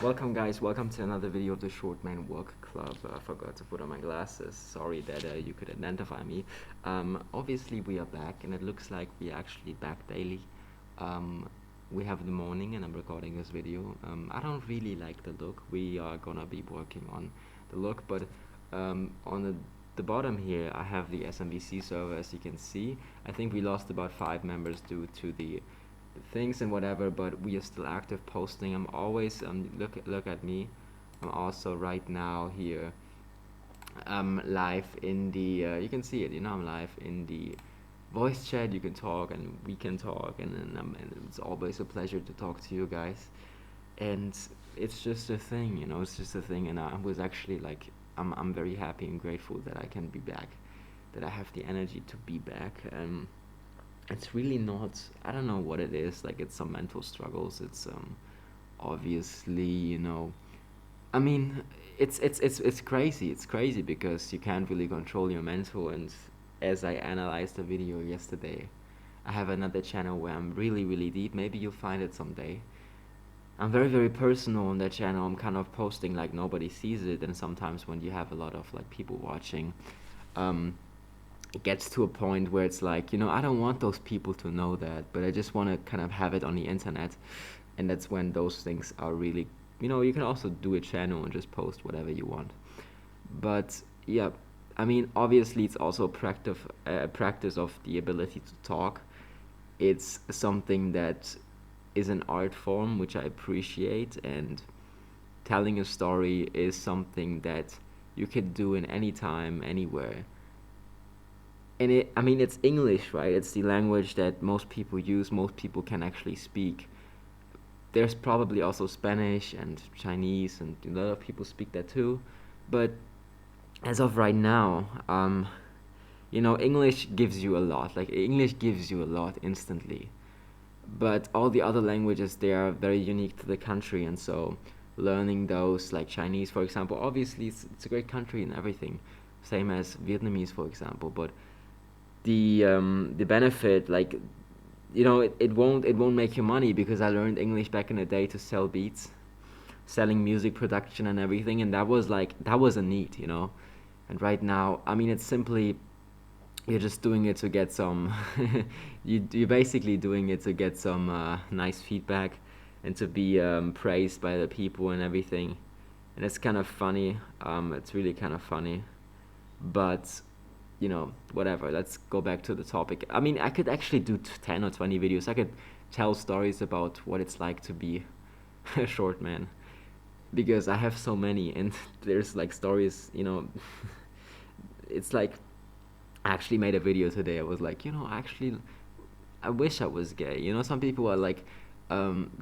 Welcome guys, welcome to another video of the Short Man Walk Club. I forgot to put on my glasses, sorry that you could identify me. Obviously we are back and it looks like we are actually back daily. We have the morning and I'm recording this video. I don't really like the look, we are gonna be working on the look, but on the bottom here I have the smwc server. As you can see, I think we lost about 5 members due to the things and whatever, but we are still active posting. I'm always look at me. I'm also right now here live in the you can see it, I'm live in the voice chat. You can talk and we can talk, and it's always a pleasure to talk to you guys. And it's just a thing, it's just a thing. And I was actually like, I'm very happy and grateful that I can be back, that I have the energy to be back. It's really not, I don't know what it is, like it's some mental struggles. It's obviously, I mean, it's crazy because you can't really control your mental. And as I analyzed the video yesterday, I have another channel where I'm really deep. Maybe you'll find it someday. I'm very personal on that channel. I'm kind of posting like nobody sees it, and sometimes when you have a lot of like people watching, it gets to a point where it's like, I don't want those people to know that, but I just want to kind of have it on the internet. And that's when those things are really, you can also do a channel and just post whatever you want. But yeah, I mean, obviously it's also a practice of the ability to talk. It's something that is an art form which I appreciate, and telling a story is something that you can do in any time, anywhere. And I mean, it's English, right? It's the language that most people use, most people can actually speak. There's probably also Spanish and Chinese, and a lot of people speak that too. But as of right now, English gives you a lot. Like, English gives you a lot instantly. But all the other languages, they are very unique to the country, and so learning those, like Chinese, for example, obviously it's a great country and everything, same as Vietnamese, for example, but the benefit, like, it won't make you money, because I learned English back in the day to sell beats, selling music production and everything, and that was a need, and right now, I mean, it's simply, you're just doing it to get some you're basically doing it to get some nice feedback, and to be praised by the people and everything. And it's kind of funny. It's really kind of funny, but whatever, let's go back to the topic. I mean, I could actually do 10 or 20 videos. I could tell stories about what it's like to be a short man, because I have so many, and there's like stories, it's like, I actually made a video today. I was like, actually, I wish I was gay. Some people are like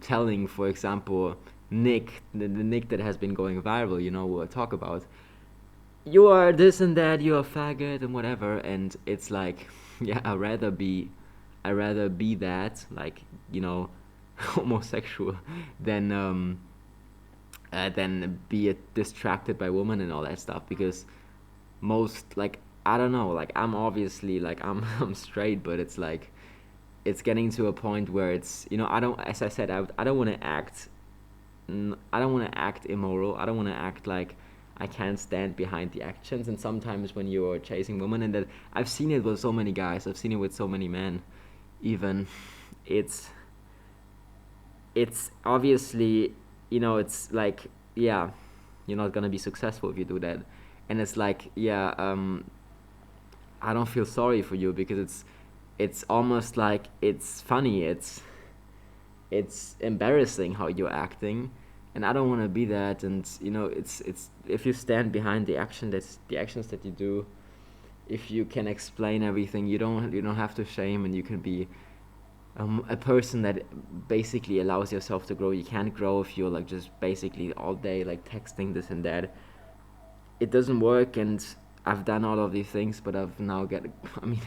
telling, for example, Nick, the Nick that has been going viral, what I talk about, you are this and that, you're a faggot and whatever. And it's like, yeah, I rather be that, like, homosexual, than be distracted by women and all that stuff. Because most, like, I don't know, like, I'm obviously, like, I'm straight, but it's like, it's getting to a point where it's, I don't, as I said, I don't want to act, I don't want to act immoral. I don't want to act like I can't stand behind the actions. And sometimes when you're chasing women, and that, I've seen it with so many guys, I've seen it with so many men, even, it's it's obviously, it's like, yeah, you're not gonna be successful if you do that. And it's like, yeah, I don't feel sorry for you, because it's almost like, it's funny, it's embarrassing how you're acting, and I don't want to be that. And it's if you stand behind the actions that you do, if you can explain everything, you don't have to shame, and you can be a person that basically allows yourself to grow. You can't grow if you're like just basically all day like texting this and that. It doesn't work. And I've done all of these things, but I've now get I mean,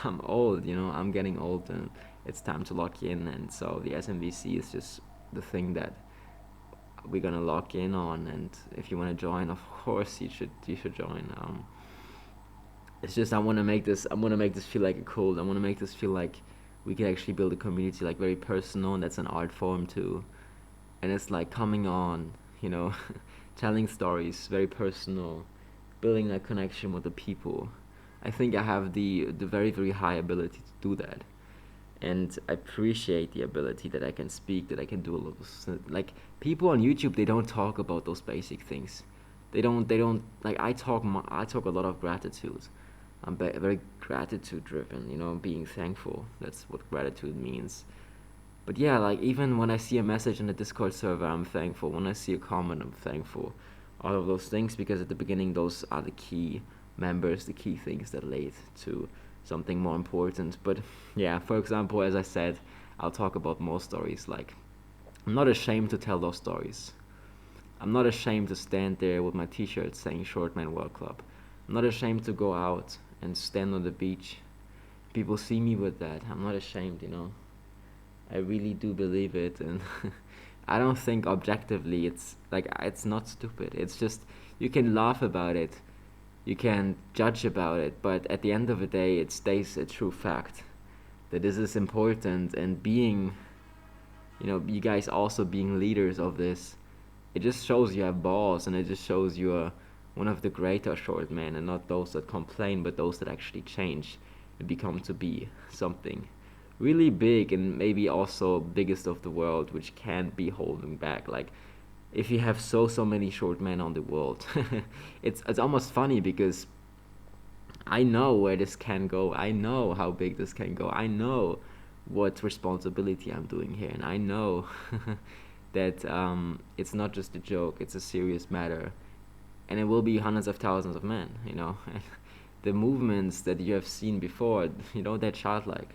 I'm old, I'm getting old, and it's time to lock in. And so the smwc is just the thing that we're gonna lock in on. And if you want to join, of course you should join. It's just, I want to make this feel like a cult. I want to make this feel like we can actually build a community, like, very personal, and that's an art form too. and it's like coming on, you know, telling stories, very personal, building a connection with the people. I think I have the very very high ability to do that, and I appreciate the ability that I can speak, that I can do a little. Like people on YouTube, they don't talk about those basic things. They don't like I talk a lot of gratitude. I'm very gratitude driven, you know, being thankful. That's what gratitude means. But yeah, like even when I see a message in the Discord server, I'm thankful. When I see a comment, I'm thankful. All of those things, because at the beginning, those are the key members, the key things that lead to something more important. But yeah, for example, as I said, I'll talk about more stories. Like, I'm not ashamed to tell those stories. I'm not ashamed to stand there with my t-shirt saying Short Man World Club. I'm not ashamed to go out and stand on the beach. People see me with that. I'm not ashamed, you know. I really do believe it, and I don't think objectively it's not stupid. It's just you can laugh about it, you can judge about it, but at the end of the day, it stays a true fact that this is important. And being, you know, you guys also being leaders of this, it just shows you have balls, and it just shows you are one of the greater short men, and not those that complain, but those that actually change and become to be something really big, and maybe also biggest of the world, which can't be holding back. Like if you have so many short men on the world, it's almost funny, because I know where this can go. I know how big this can go. I know what responsibility I'm doing here, and I know that it's not just a joke. It's a serious matter, and it will be hundreds of thousands of men. You know, the movements that you have seen before, you know, they're childlike.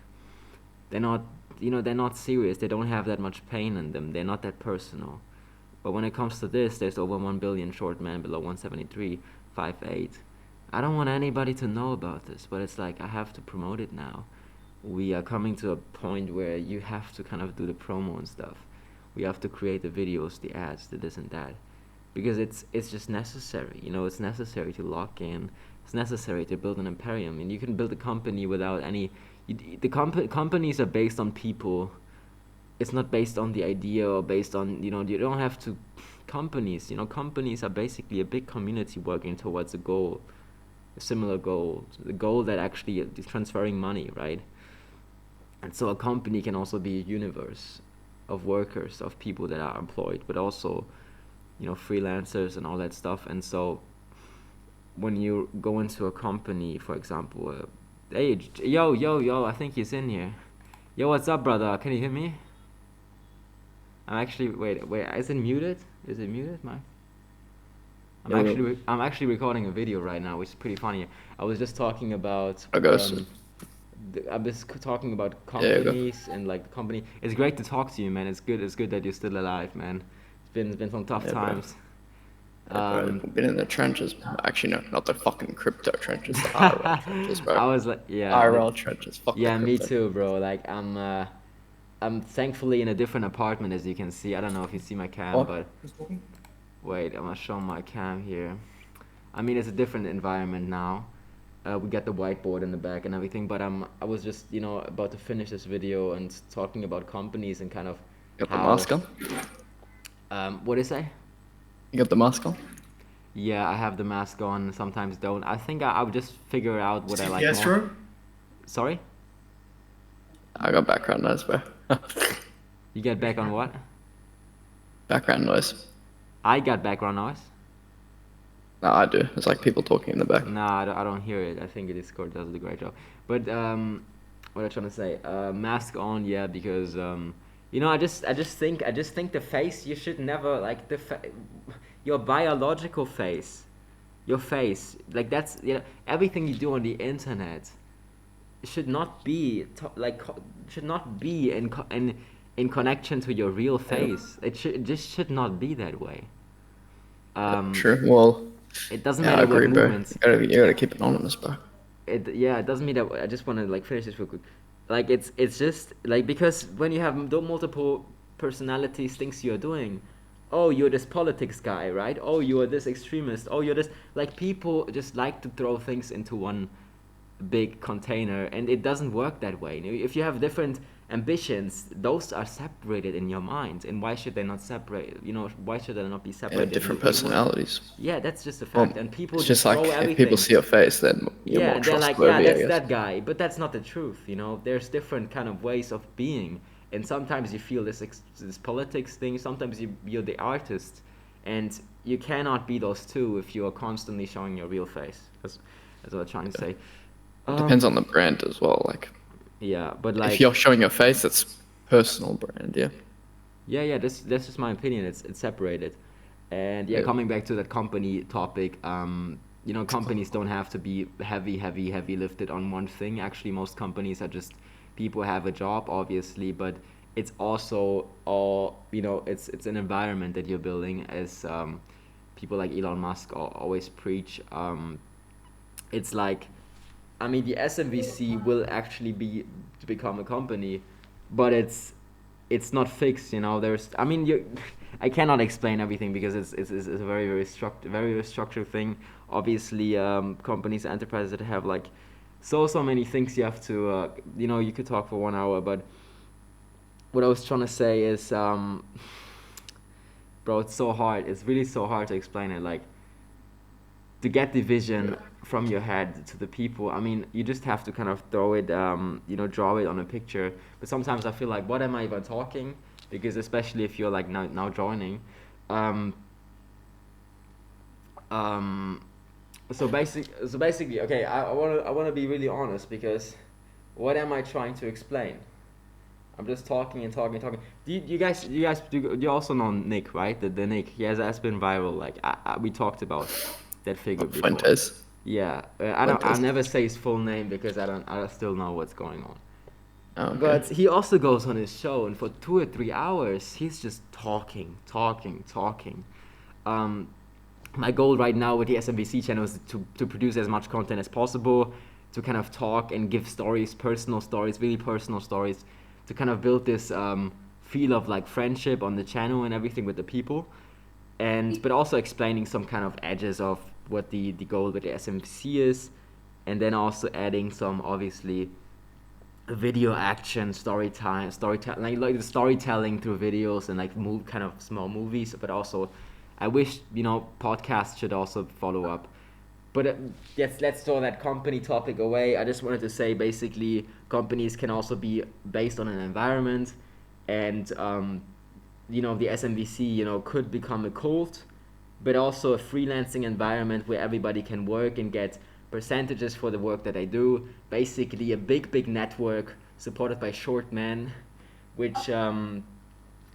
They're not, you know, they're not serious. They don't have that much pain in them. They're not that personal. But when it comes to this, there's over 1 billion short men below 173, 5'8". I don't want anybody to know about this, but it's like I have to promote it now. We are coming to a point where you have to kind of do the promo and stuff. We have to create the videos, the ads, the this and that, because it's just necessary. You know, it's necessary to lock in. It's necessary to build an imperium, and you can build a company without any. Companies are based on people. It's not based on the idea, or based on, you know, you don't have to. Companies, you know, companies are basically a big community working towards a goal, a similar goal, the goal that actually is transferring money, right? And so a company can also be a universe of workers, of people that are employed, but also, you know, freelancers and all that stuff. And so when you go into a company, for example, hey, yo, I think he's in here. Yo, what's up, brother? Can you hear me? I'm actually, wait, is it muted? Is it muted, Mike? I'm actually recording a video right now, which is pretty funny. I was just talking about. I guess. I was talking about companies, and like the company. It's great to talk to you, man. It's good that you're still alive, man. It's been some tough times. We've been in the trenches. Actually, no, not the fucking crypto trenches. The IRL trenches, bro. I was like, yeah. IRL trenches. Fuck yeah, the me crypto. too, bro. Like I'm thankfully in a different apartment, as you can see. I don't know if you see my cam, but wait, I'm gonna show my cam here. I mean, it's a different environment now. We got the whiteboard in the back and everything, but I was just, you know, about to finish this video and talking about companies and kind of You got the mask on? What is it? You got the mask on? Yeah, I have the mask on. Sometimes don't. I think I'll just figure out what I like more. True? Sorry? I got background noise, bro. You get back on what? Background noise. I got background noise. No, I do. It's like people talking in the back. Nah, I don't hear it. I think Discord does a great job. But what am I trying to say? Mask on, yeah, because you know, I just think the face, you should never, like, your biological face, your face, like, that's, you know, everything you do on the internet should not be in connection to your real face. It just should not be that way. Sure. Well, it doesn't yeah, I matter what agree, bro. movements. You gotta keep it anonymous, bro. It doesn't mean that. I just want to like finish this real quick. Like it's just like, because when you have multiple personalities, things you're doing. Oh, you're this politics guy, right? Oh, you're this extremist. Oh, you're this, like, people just like to throw things into one big container, and it doesn't work that way. If you have different ambitions, those are separated in your mind, and why should they not separate? Why should they not be They separated? have different We work. personalities. Yeah, that's just a Well, fact, and people it's just just like throw if people everything. see your face, then you're Yeah, more and they're like, yeah, trustworthy, I that's guess. that guy, but that's not the truth. There's different kind of ways of being, and sometimes you feel this politics thing. Sometimes you're the artist, and you cannot be those two if you are constantly showing your real face. That's what I'm trying to say. It depends on the brand as well. Like, Yeah, but if like, you're showing your face, it's personal brand, yeah. yeah, that's just my opinion. It's separated, and yeah, Yeah. coming back to that company topic, companies don't have to be heavy lifted on one thing. Actually, most companies are just people have a job, obviously, but it's also all it's an environment that you're building, as people like Elon Musk always preach. It's like, I mean, the SMVC will actually be to become a company, but it's not fixed. There's, I mean, I cannot explain everything because it's a very structured thing. Obviously, companies, enterprises that have like so many things you have to, you could talk for 1 hour, but what I was trying to say is, bro, it's so hard. It's really so hard to explain it. Like, to get the vision from your head to the people, I mean, you just have to kind of throw it, draw it on a picture. But sometimes I feel like, what am I even talking? Because especially if you're like now joining, so basically, okay, I wanna be really honest, because what am I trying to explain? I'm just talking and talking and talking. You guys, you also know Nick, right? The Nick, he has been viral. Like, we talked about that figure before. Fuentes. Yeah, I'll never say his full name because I don't still know what's going on. Oh, okay. But he also goes on his show, and for 2 or 3 hours, he's just talking. My goal right now with the SMVC channel is to produce as much content as possible, to kind of talk and give stories, personal stories, really personal stories, to kind of build this feel of like friendship on the channel and everything with the people, but also explaining some kind of edges of what the goal with the SMVC is, and then also adding some, obviously, video action storytelling, like the storytelling through videos and like kind of small movies. But also, I wish podcasts should also follow up. But yes, let's throw that company topic away. I just wanted to say, basically, companies can also be based on an environment, and the SMVC could become a cult, but also a freelancing environment where everybody can work and get percentages for the work that they do. Basically, a big network supported by short men, which,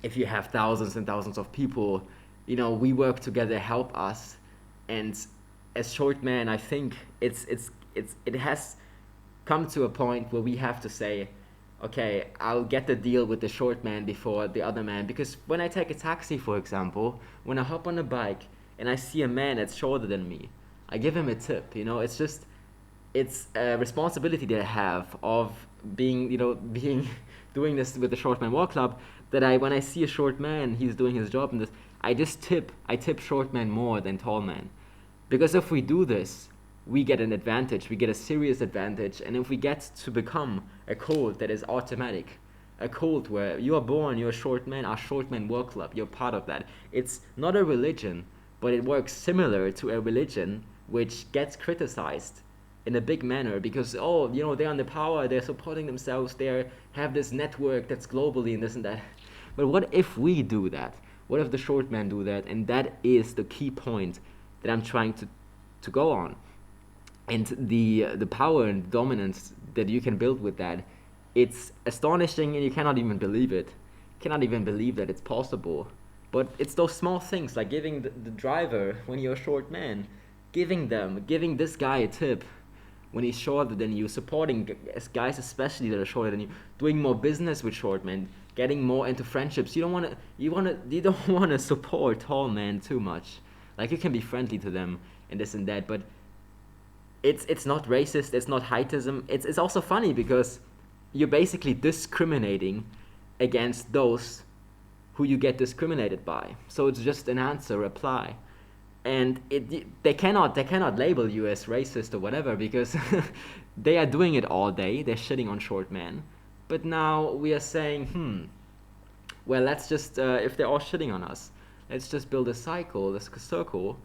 if you have thousands and thousands of people, we work together, help us. And as short men, I think it has come to a point where we have to say, okay, I'll get the deal with the short man before the other man. Because when I take a taxi, for example, when I hop on a bike and I see a man that's shorter than me, I give him a tip. It's a responsibility that I have of being doing this with the Short Man Walk Club, that when I see a short man, he's doing his job in this, I tip short men more than tall men. Because if we do this, we get an advantage, we get a serious advantage. And if we get to become a cult that is automatic, a cult where you are born, you're a short man, our Short Man Work Club, you're part of that. It's not a religion, but it works similar to a religion which gets criticized in a big manner because, they're on the power, they're supporting themselves, they have this network that's globally and this and that. But what if we do that? What if the short men do that? And that is the key point that I'm trying to go on. And the power and dominance that you can build with that, it's astonishing, and you cannot even believe it. You cannot even believe that it's possible. But it's those small things, like giving the driver, when you're a short man, giving this guy a tip when he's shorter than you, supporting guys especially that are shorter than you, doing more business with short men, getting more into friendships. You don't want to support tall men too much. Like, you can be friendly to them and this and that, but it's not racist, it's not heightism. It's also funny because you're basically discriminating against those who you get discriminated by. So it's just an answer, reply. And they cannot label you as racist or whatever because they are doing it all day. They're shitting on short men, But now we are saying, well, let's just, if they're all shitting on us, let's just build a cycle, a circle,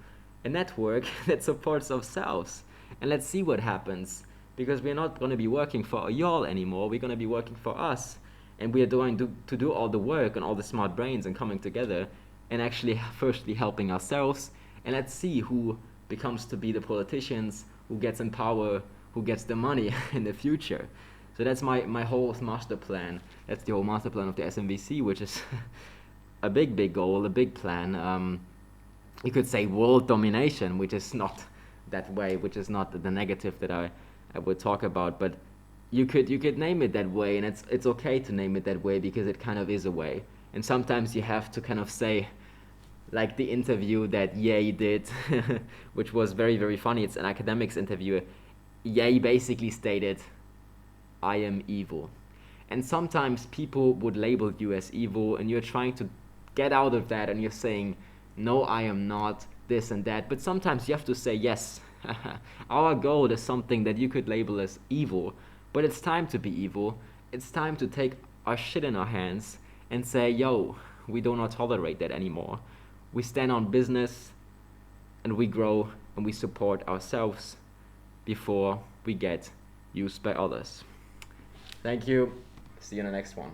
a network that supports ourselves. And let's see what happens. Because we're not going to be working for y'all anymore. We're going to be working for us. And we are going to do all the work and all the smart brains and coming together and actually firstly helping ourselves. And let's see who becomes to be the politicians, who gets in power, who gets the money in the future. So that's my whole master plan. That's the whole master plan of the SMWC, which is a big goal, a big plan. You could say world domination, which is not that way, which is not the negative that I would talk about, but you could name it that way, and it's okay to name it that way because it kind of is a way. And sometimes you have to kind of say, like the interview that Ye did, which was very funny. It's an academics interview. Ye basically stated, I am evil. And sometimes people would label you as evil, and you're trying to get out of that, and you're saying, no, I am not this and that. But sometimes you have to say, yes, our goal is something that you could label as evil, but it's time to be evil. It's time to take our shit in our hands and say, yo, we do not tolerate that anymore. We stand on business, and we grow, and we support ourselves before we get used by others. Thank you. See you in the next one.